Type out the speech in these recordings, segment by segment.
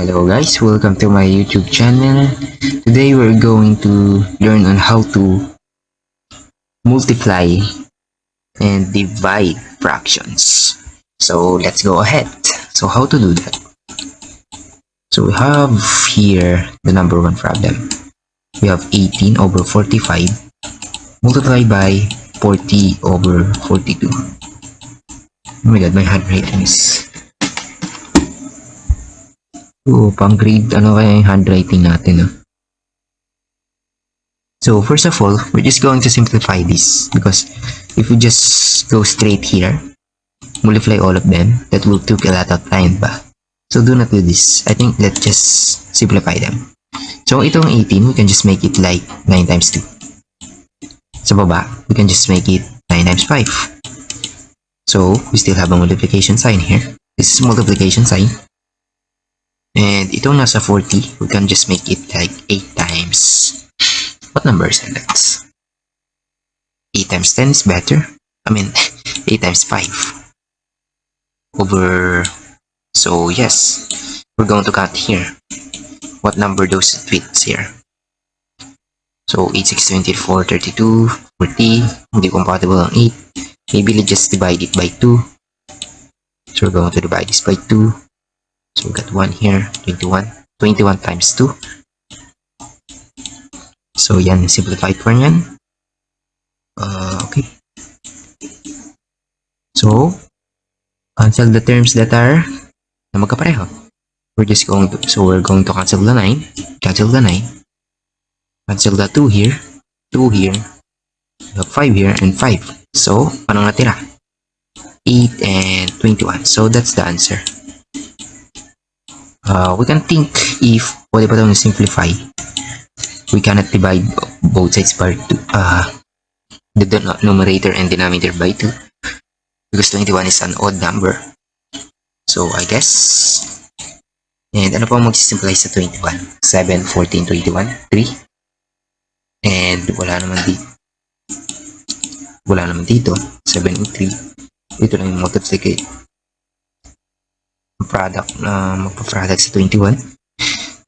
Hello guys, welcome to my YouTube channel. Today we're going to learn on how to multiply and divide fractions. So let's go ahead. So how to do that? So we have here the number one problem. We have 18 over 45 multiplied by 40 over 42. Oh my god, my handwriting is... pang grade, ano kaya yung handwriting natin, no? So, first of all, we're just going to simplify this because if we just go straight here, multiply all of them, that will take a lot of time ba? So, do not do this. I think let's just simplify them. So, itong 18, we can just make it like 9 times 2. Sa baba, we can just make it 9 times 5. So, we still have a multiplication sign here. This is multiplication sign. And itong nasa 40, we can just make it like 8 times. What number is that? 8 times 10 is better. I mean, 8 times 5. Over... So, yes. We're going to count here. What number those fits here? So, 8, 6, 24, 32, 40. Hindi compatible ang 8. Maybe let's just divide it by 2. So, we're going to divide this by 2. So we got 1 here, 21. 21 times 2. So yan, simplified for yan. Okay. So, cancel the terms that are na magkapareho. We're going to cancel the 9. Cancel the 9. Cancel the 2 here. 2 here. We have 5 here and 5. So, anong natira? 8 and 21. So that's the answer. We can think if pwede pa daw simplify. We cannot divide both sides by 2. The numerator and denominator by 2. Because 21 is an odd number. So, I guess. And ano pa magsisimplify sa 21? 7, 14, 21, 3. And wala naman dito. 7 and 3. Dito lang yung multiplicate. Product magpa-product sa 21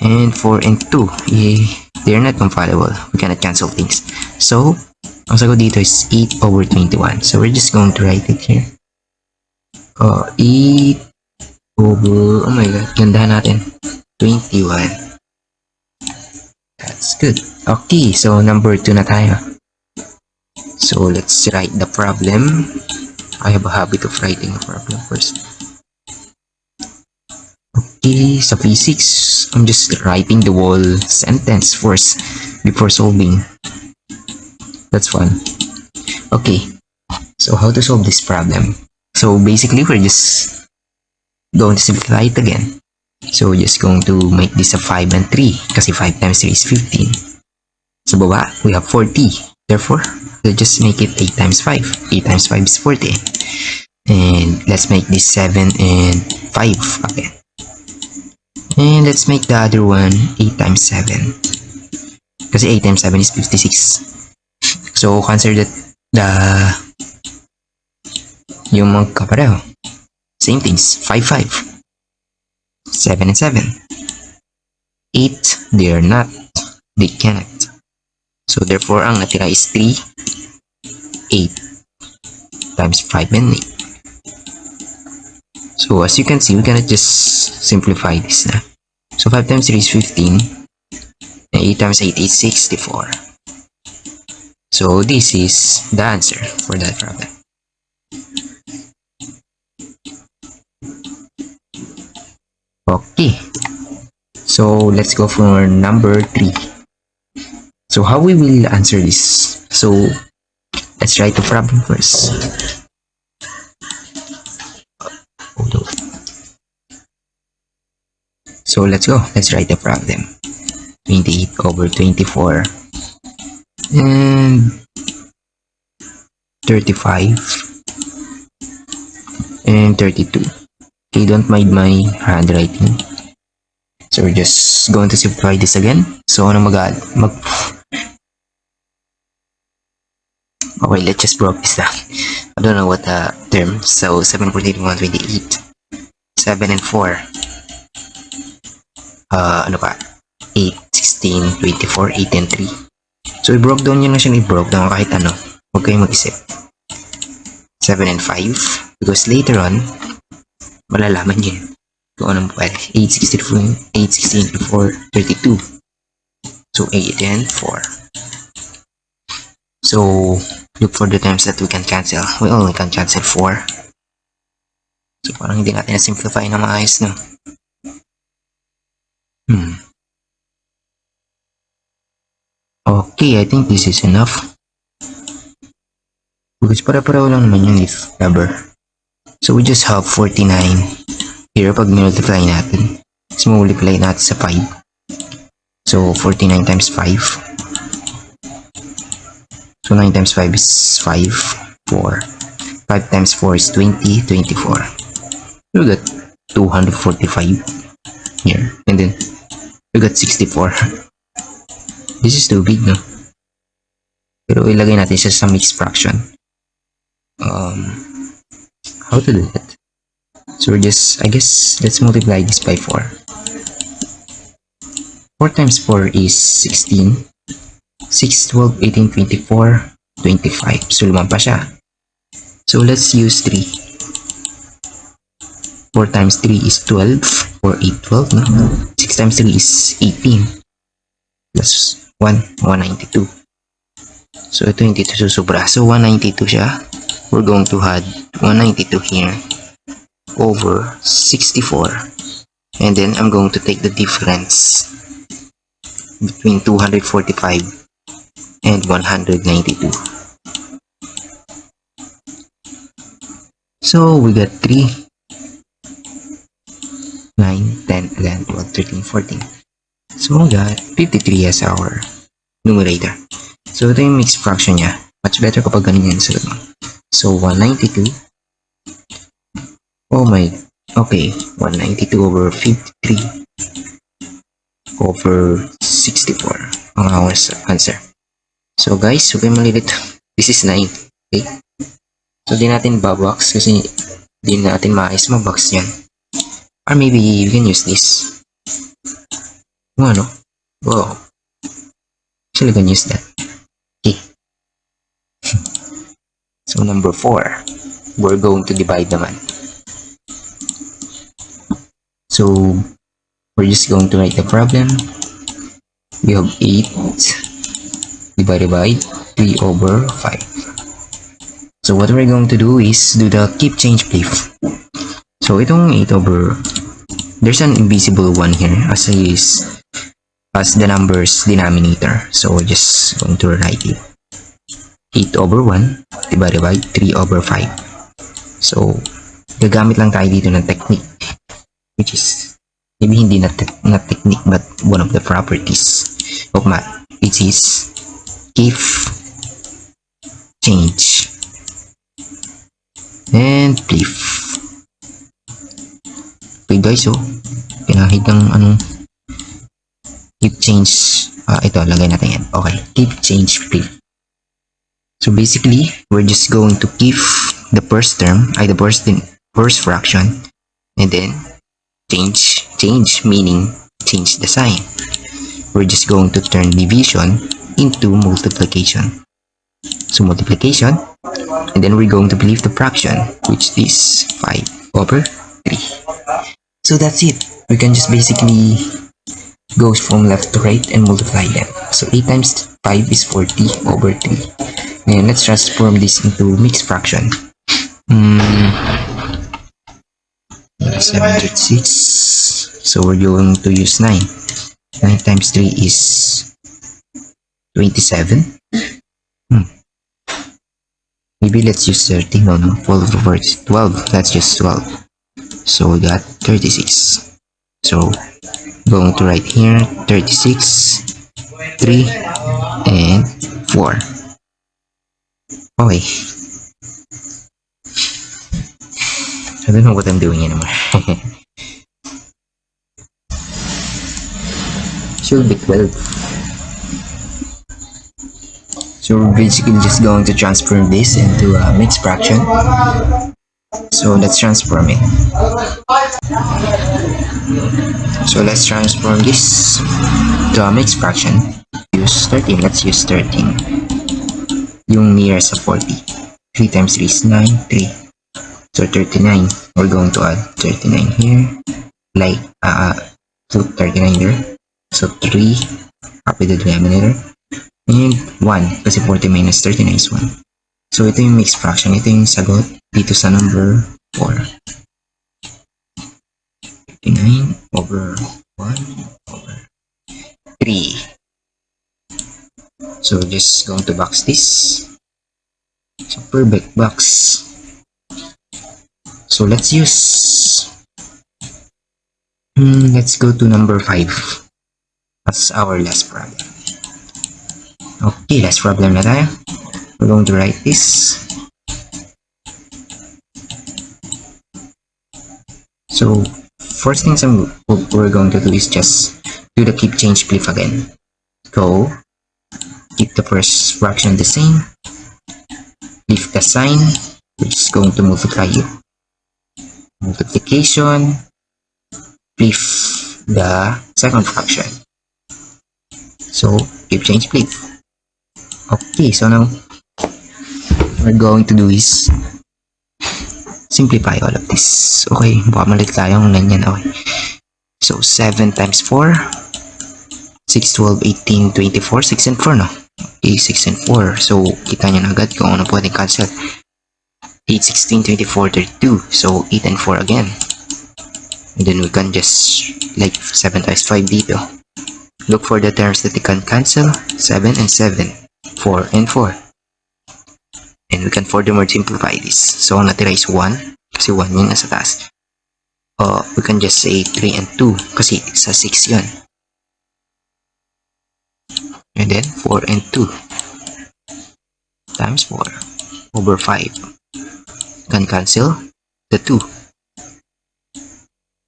and 4 and 2 they're not compatible. We cannot cancel things. So ang sagot dito is 8 over 21. So we're just going to write it here. 8 over, oh my god, gandahan natin, 21. That's good. Okay, so number 2 na tayo. So let's write the problem. I have a habit of writing a problem first. Okay, sa physics, I'm just writing the whole sentence first before solving. That's fun. Okay, so how to solve this problem? So basically, we're just going to simplify it again. So we're just going to make this a 5 and 3 kasi 5 times 3 is 15. Sa baba, we have 40. Therefore, we'll just make it 8 times 5. 8 times 5 is 40. And let's make this 7 and 5 again. And let's make the other one 8 times 7. Kasi 8 times 7 is 56. So, consider that yung magkapareho. Same things. 5, 5. 7 and 7. 8, they are not. They cannot. So, therefore, ang natira is 3. 8 times 5 and 8. So, as you can see, we cannot just simplify this na. So, 5 times 3 is 15. And 8 times 8 is 64. So, this is the answer for that problem. Okay. So, let's go for number 3. So, how we will answer this? So, let's write the problem first. So let's go. Let's write the problem. 28 over 24 and 35 and 32. Okay, don't mind my handwriting. So we're just going to simplify this again. So ano okay, let's just break this down. I don't know what the term. So 7 for 21, 28. 7 and 4. ano pa, 8, 16, 24, 8, and 3. So, i-broke down nyo na siya, i-broke down kahit ano. Huwag kayong mag-isip. 7 and 5. Because later on, malalaman nyo kung anong pwede. 8, 16, 8, 16, 4, 32. So, 8 and 4. So, look for the terms that we can cancel. We only can cancel 4. So, parang hindi natin na-simplify na maayos, no? Okay, I think this is enough. Because para-paraw lang naman yung if ever. So, we just have 49 here pag multiply natin. So, multiply natin sa 5. So, 49 times 5. So, 9 times 5 is 5, 4. 5 times 4 is 20, 24. We got 245 here. And then, we got 64. This is too big, no? Pero ilagay natin siya sa mixed fraction. How to do that? So, we're just, I guess, let's multiply this by 4. 4 times 4 is 16. 6, 12, 18, 24, 25. So, lumampa siya. So, let's use 3. 4 times 3 is 12. 4, 8, 12, no? 6 times 3 is 18. Plus 1, 192. So, ito yung dito susubra. So, 192 siya. We're going to add 192 here over 64. And then, I'm going to take the difference between 245 and 192. So, we got 3, 9, 10, 11, 12, 13, 14. So, we got 53 as our numerator. So, ito yung mixed fraction niya. Much better kapag ganun yan sa mo. So, 192. Oh my, okay. 192 over 53 over 64 ang our answer. So, guys, okay malilit. This is 9. Okay? So, di natin babox kasi di natin maayos mabox yan. Or maybe you can use this. Ano? Wow. Actually, can use that. Okay. So, number 4. We're going to divide naman. So, we're just going to write the problem. We have 8 divided by 3 over 5. So, what we're going to do is do the keep change proof. So, itong 8 over... There's an invisible 1 here as the number's denominator. So, we're just going to write it. 8 over 1 divided by 3 over 5. So, gagamit lang tayo dito ng technique. Which is, maybe hindi na technique but one of the properties of math. Which is, keep change. And flip. Okay guys, so, pinahid ng anong keep change, ito, lagay natin yan. Okay, keep change flip. So basically, we're just going to keep the first term, the first fraction, and then change meaning change the sign. We're just going to turn division into multiplication. So multiplication, and then we're going to leave the fraction, which is 5 over 3. So that's it. We can just basically go from left to right and multiply them. So 8 times 5 is 40 over 3. Then let's transform this into mixed fraction. 706. So we're going to use 9. 9 times 3 is 27. Maybe let's use 30. No. 12 over 12. Let's use 12. So we got 36. So going to write here 36, 3, and 4. Okay. I don't know what I'm doing anymore. Should be 12. So we're basically just going to transform this into a mixed fraction. So let's transform it. So let's transform this to a mixed fraction. Use 13. Let's use 13. Yung near sa 40. 3 times 3 is 9. 3. So 39. We're going to add 39 here. Like, put 39 there. So 3. Copy the denominator. And 1. Kasi 40 minus 39 is 1. So ito yung mixed fraction. Ito yung sagot dito sa number 4. 39 over 1 over 3. So just going to box this. So perfect box. So let's use let's go to number 5 as our last problem. Okay, last problem na tayo. We're going to write this. So first things we're going to do is just do the keep change flip again. Go, keep the first fraction the same, flip the sign, which is going to multiply it. Multiplication, flip the second fraction. So keep change flip. Okay, so now we're going to do is simplify all of this. Okay, baka malit tayo ng ganyan. Okay. So, 7 times 4. 6, 12, 18, 24. 6 and 4, no? Okay, 6 and 4. So, kita nyo na agad kung ano pwedeng cancel. 8, 16, 24, 32. So, 8 and 4 again. And then we can just, like, 7 times 5 dito. Look for the terms that they can cancel. 7 and 7. 4 and 4. And we can furthermore simplify this. So, ang natira is 1. Kasi 1 yun nasa taas. We can just say 3 and 2. Kasi sa 6 yun. And then 4 and 2. Times 4. Over 5. Can cancel the 2.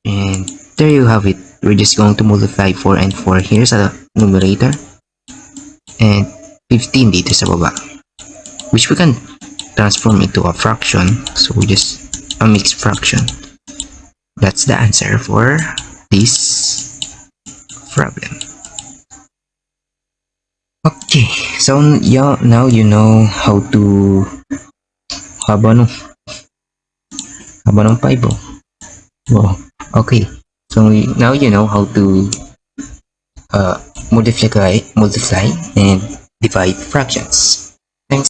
And there you have it. We're just going to multiply 4 and 4 here sa numerator. And 15 dito sa baba. Which we can transform into a fraction. So just a mixed fraction. That's the answer for this problem. Okay, so now you know how to haba ng 5 oh. Wow. Okay, so now you know how to multiply and divide fractions.